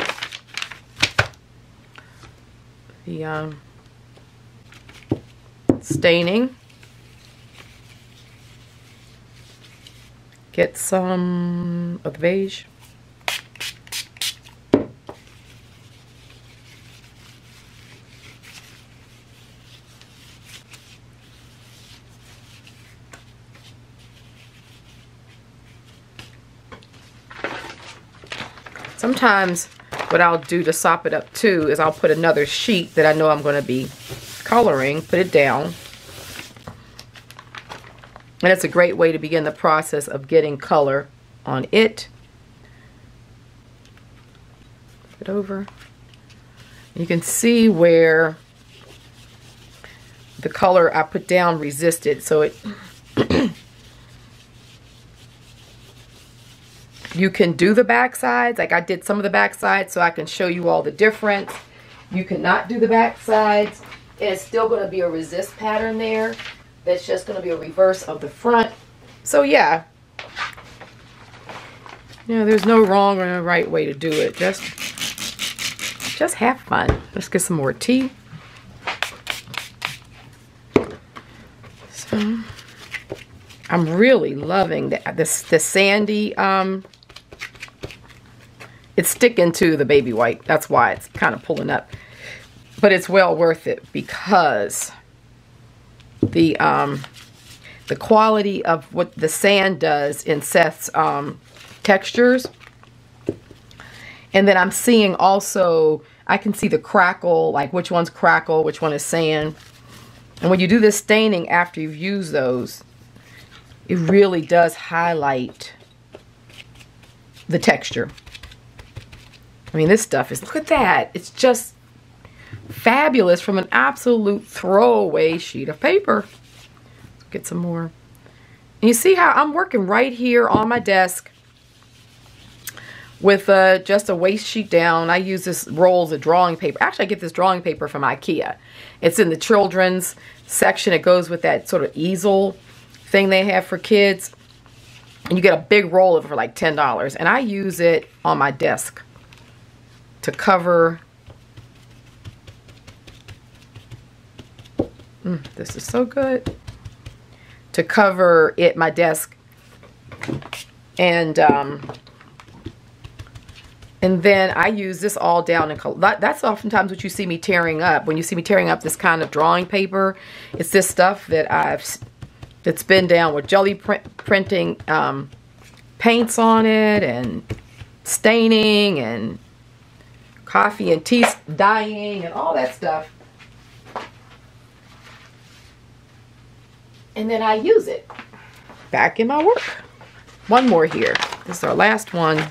S1: the staining. Get some of the beige. Sometimes what I'll do to sop it up too is I'll put another sheet that I know I'm going to be coloring, put it down. And it's a great way to begin the process of getting color on it. Flip it over. You can see where the color I put down resisted, so it you can do the back sides, like I did some of the back sides so I can show you all the difference. You cannot do the back sides, and it's still going to be a resist pattern there. That's just going to be a reverse of the front. So yeah, you know, there's no wrong or no right way to do it. Just have fun. Let's get some more tea. So I'm really loving the sandy. It's sticking to the baby white. That's why it's kind of pulling up. But it's well worth it because the quality of what the sand does in Seth's textures. And then I'm seeing also, I can see the crackle, like which one's crackle, which one is sand. And when you do this staining after you've used those, it really does highlight the texture. I mean, this stuff is, look at that. It's just fabulous from an absolute throwaway sheet of paper. Let's get some more. And you see how I'm working right here on my desk with just a waste sheet down. I use this rolls of drawing paper. Actually, I get this drawing paper from IKEA. It's in the children's section. It goes with that sort of easel thing they have for kids. And you get a big roll of it for like $10. And I use it on my desk to cover. This is so good. To cover it, my desk. And then I use this all down in color. That's oftentimes what you see me tearing up. When you see me tearing up this kind of drawing paper, it's this stuff that that's been down with Gelli printing paints on it, and staining, and coffee and tea dyeing, and all that stuff. And then I use it back in my work. One more here. This is our last one.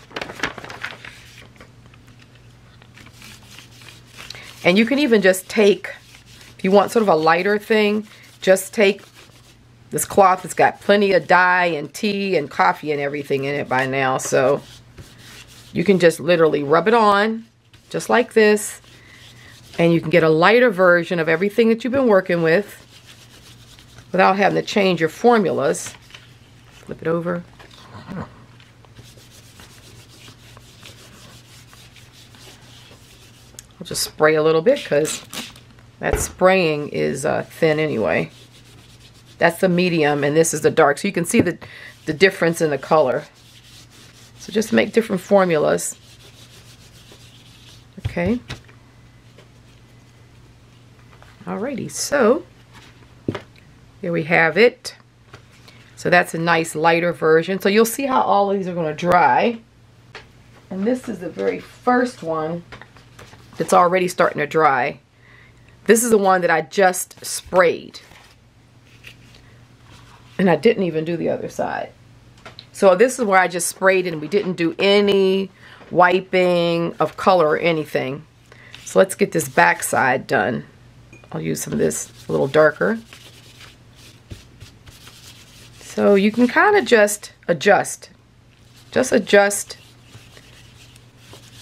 S1: And you can even just take, if you want sort of a lighter thing, just take this cloth that's got plenty of dye and tea and coffee and everything in it by now. So you can just literally rub it on just like this. And you can get a lighter version of everything that you've been working with without having to change your formulas. Flip it over. I'll just spray a little bit because that spraying is thin anyway. That's the medium and this is the dark. So you can see the difference in the color. So just make different formulas. Okay. Alrighty, so here we have it. So that's a nice lighter version. So you'll see how all of these are going to dry. And this is the very first one that's already starting to dry. This is the one that I just sprayed. And I didn't even do the other side. So this is where I just sprayed it and we didn't do any wiping of color or anything. So let's get this back side done. I'll use some of this a little darker. So you can kind of just adjust just adjust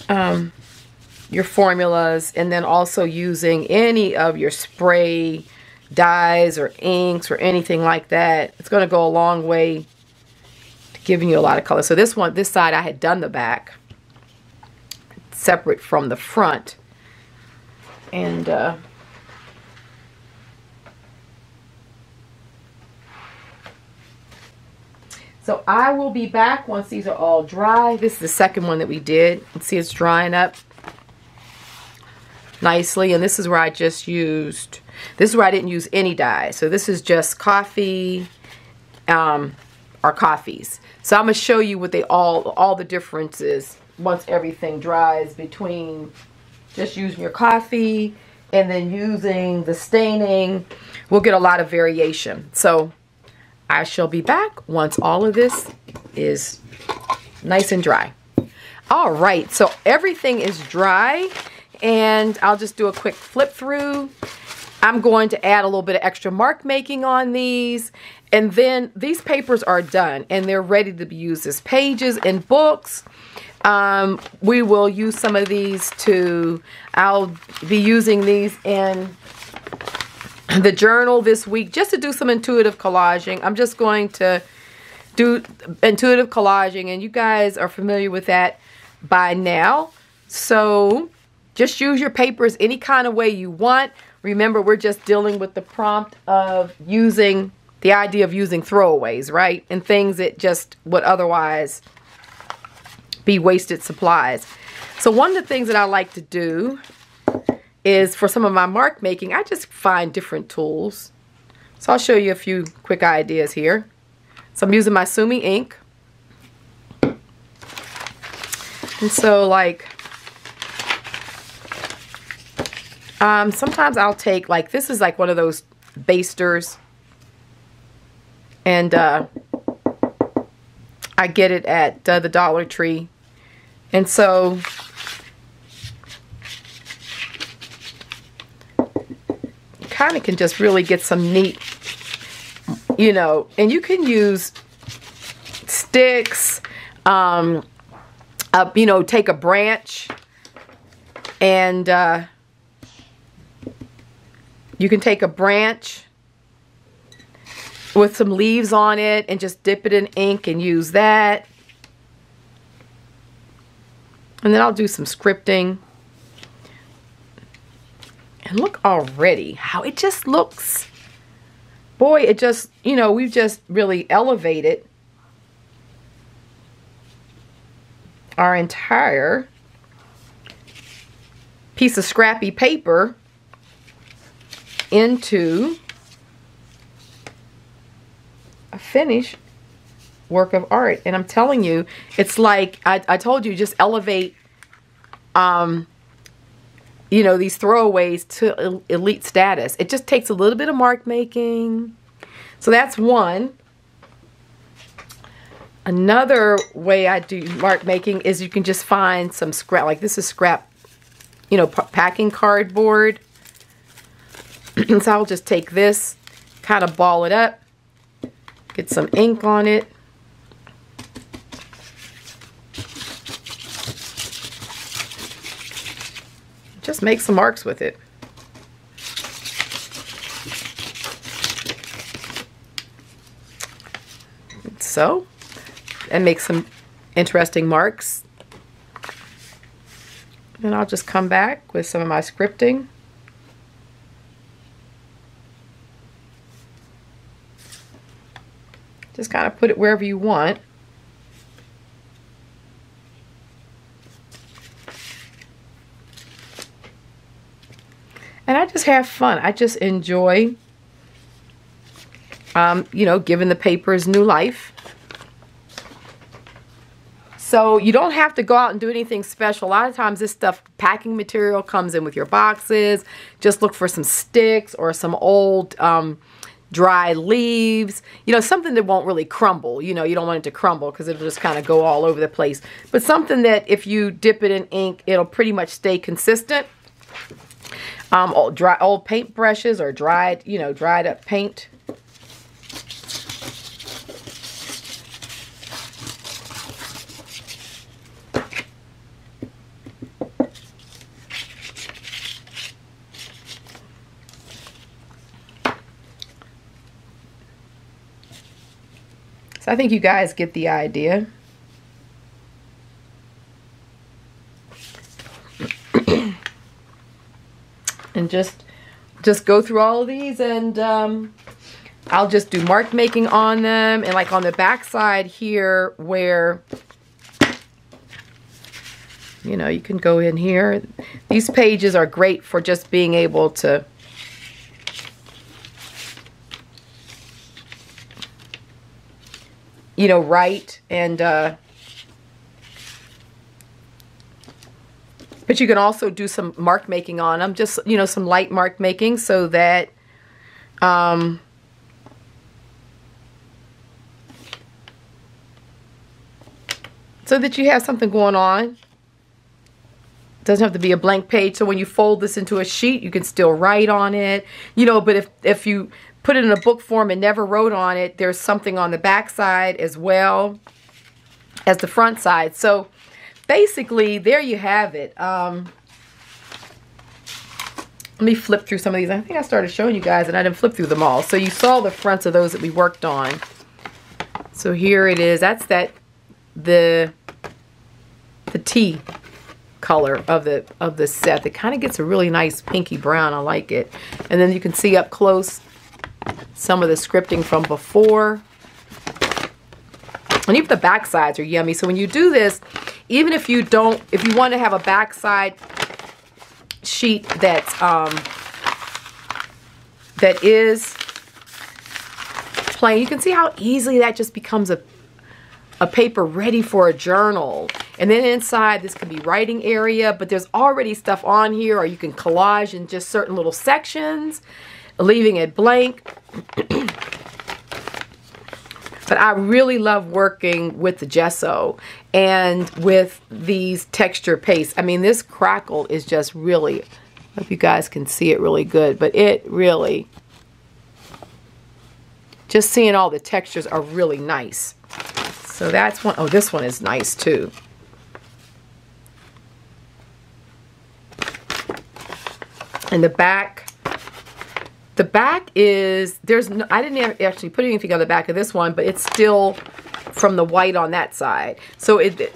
S1: your formulas, and then also using any of your spray dyes or inks or anything like that. It's going to go a long way to giving you a lot of color. So this side I had done the back separate from the front, and so I will be back once these are all dry. This is the second one that we did. You can see it's drying up nicely, and this is where I just used, this is where I didn't use any dye. So this is just coffee, or coffees. So I'm going to show you what they all the differences once everything dries between just using your coffee and then using the staining. We'll get a lot of variation. So I shall be back once all of this is nice and dry. All right, so everything is dry, and I'll just do a quick flip through. I'm going to add a little bit of extra mark making on these, and then these papers are done and they're ready to be used as pages in books. We will use some of these I'll be using these in the journal this week just to do some intuitive collaging. I'm just going to do intuitive collaging, and you guys are familiar with that by now. So just use your papers any kind of way you want. Remember, we're just dealing with the prompt of using, the idea of using throwaways, right? And things that just would otherwise be wasted supplies. So one of the things that I like to do is, for some of my mark making, I just find different tools. So I'll show you a few quick ideas here. So I'm using my Sumi ink. And so, like, sometimes I'll take, like, this is like one of those basters, and I get it at the Dollar Tree. And so you kind of can just really get some neat, you know, and you can use sticks, you know, take a branch, and you can take a branch with some leaves on it and just dip it in ink and use that. And then I'll do some scripting. And look already how it just looks. Boy, it just, you know, we've just really elevated our entire piece of scrappy paper into a finished work of art. And I'm telling you, it's like I told you, just elevate you know, these throwaways to elite status. It just takes a little bit of mark making. So that's one. Another way I do mark making is you can just find some scrap, like this is scrap, you know, packing cardboard. So I'll just take this, kind of ball it up, get some ink on it. Just make some marks with it. So, and make some interesting marks. And I'll just come back with some of my scripting. Just kind of put it wherever you want. And I just have fun. I just enjoy, you know, giving the papers new life. So you don't have to go out and do anything special. A lot of times this stuff, packing material, comes in with your boxes. Just look for some sticks or some old dry leaves. You know, something that won't really crumble. You know, you don't want it to crumble because it'll just kind of go all over the place. But something that if you dip it in ink, it'll pretty much stay consistent. Old paint brushes or dried, you know, dried up paint. So I think you guys get the idea. And just go through all of these, and I'll just do mark making on them. And like on the back side here where, you know, you can go in here. These pages are great for just being able to you know, write and but you can also do some mark making on them, just, you know, some light mark making so that you have something going on. It doesn't have to be a blank page, so when you fold this into a sheet, you can still write on it, you know. But if you put it in a book form and never wrote on it, there's something on the back side as well as the front side. So basically, there you have it. Let me flip through some of these. I think I started showing you guys and I didn't flip through them all. So you saw the fronts of those that we worked on. So here it is. That's the tea color of the set. It kind of gets a really nice pinky brown. I like it. And then you can see up close some of the scripting from before. And even the back sides are yummy. So when you do this, even if you want to have a backside sheet that's that is plain, you can see how easily that just becomes a paper ready for a journal. And then inside, this could be writing area, but there's already stuff on here, or you can collage in just certain little sections, leaving it blank. But I really love working with the gesso and with these texture pastes. I mean, this crackle is just really, I hope you guys can see it really good, but it really, just seeing all the textures are really nice. So that's one. Oh, this one is nice too. And the back is, I didn't actually put anything on the back of this one, but it's still from the white on that side. So it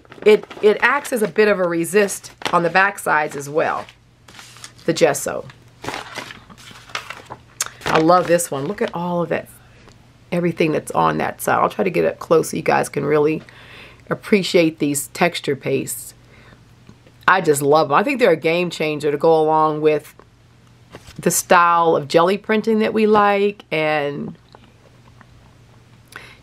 S1: acts as a bit of a resist on the back sides as well, the gesso. I love this one. Look at all of that, everything that's on that side. I'll try to get it close so you guys can really appreciate these texture pastes. I just love them. I think they're a game changer to go along with the style of jelly printing that we like, and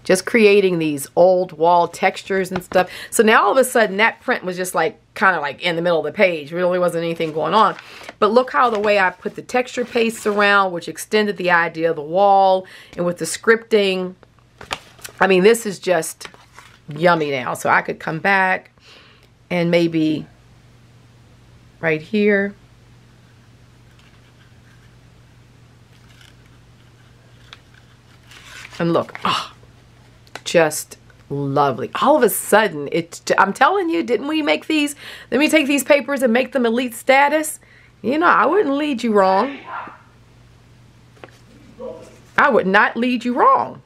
S1: just creating these old wall textures and stuff. So now all of a sudden that print was just like kind of like in the middle of the page. Really wasn't anything going on. But look how the way I put the texture pastes around, which extended the idea of the wall, and with the scripting, I mean, this is just yummy now. So I could come back and maybe right here, and look, oh, just lovely. All of a sudden, I'm telling you, didn't we make these? Let me take these papers and make them elite status. You know, I wouldn't lead you wrong. I would not lead you wrong.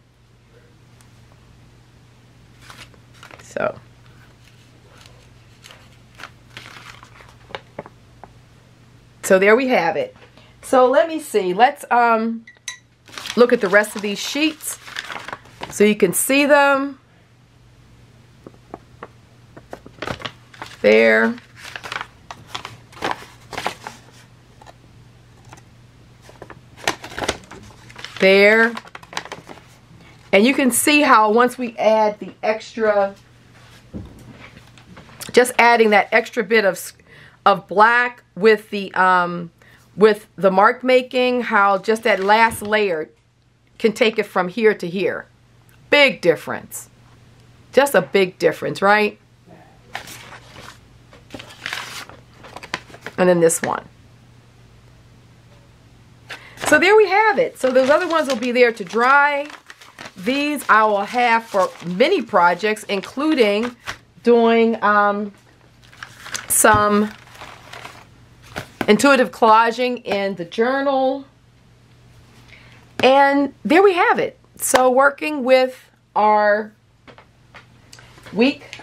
S1: So there we have it. So let me see. Let's look at the rest of these sheets so you can see them. There. There. And you can see how once we add the extra, just adding that extra bit of black with the mark making, how just that last layer can take it from here to here. Big difference. Just a big difference, right? And then this one. So there we have it. So those other ones will be there to dry. These I will have for many projects, including doing some intuitive collaging in the journal. And there we have it. So working with our week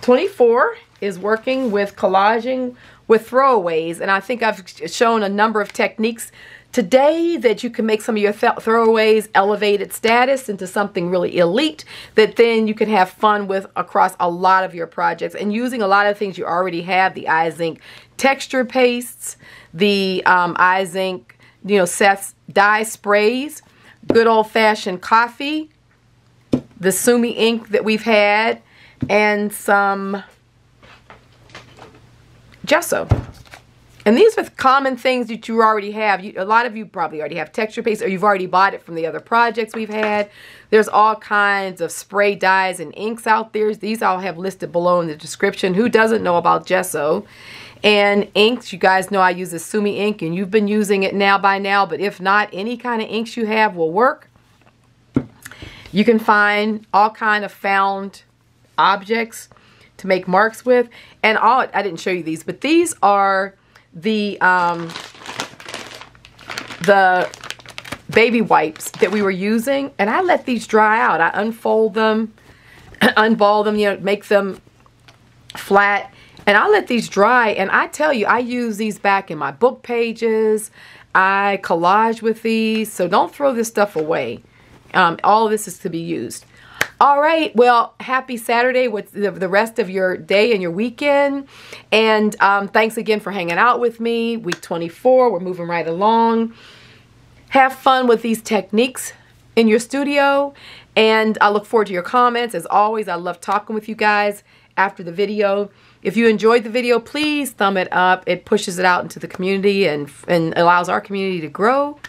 S1: 24 is working with collaging with throwaways, and I think I've shown a number of techniques today that you can make some of your throwaways elevated status into something really elite that then you can have fun with across a lot of your projects, and using a lot of things you already have, the iZink texture pastes, the iZink, you know, Seth's dye sprays, good old-fashioned coffee, the Sumi ink that we've had, and some gesso. And these are common things that you already have. A lot of you probably already have texture paste, or you've already bought it from the other projects we've had. There's all kinds of spray dyes and inks out there. These I'll have listed below in the description. Who doesn't know about gesso? And inks, you guys know I use the Sumi ink, and you've been using it now by now, but if not, any kind of inks you have will work. You can find all kind of found objects to make marks with. And I didn't show you these, but these are the baby wipes that we were using, and I let these dry out. I unfold them, unball them, you know, make them flat, and I let these dry. And I tell you, I use these back in my book pages. I collage with these, so don't throw this stuff away. All of this is to be used. All right, well, happy Saturday with the rest of your day and your weekend. And thanks again for hanging out with me. Week 24, we're moving right along. Have fun with these techniques in your studio. And I look forward to your comments. As always, I love talking with you guys after the video. If you enjoyed the video, please thumb it up. It pushes it out into the community and allows our community to grow.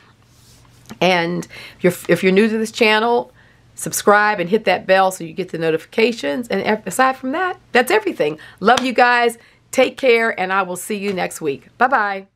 S1: And if you're new to this channel, subscribe and hit that bell so you get the notifications. And aside from that, that's everything. Love you guys. Take care, and I will see you next week. Bye-bye.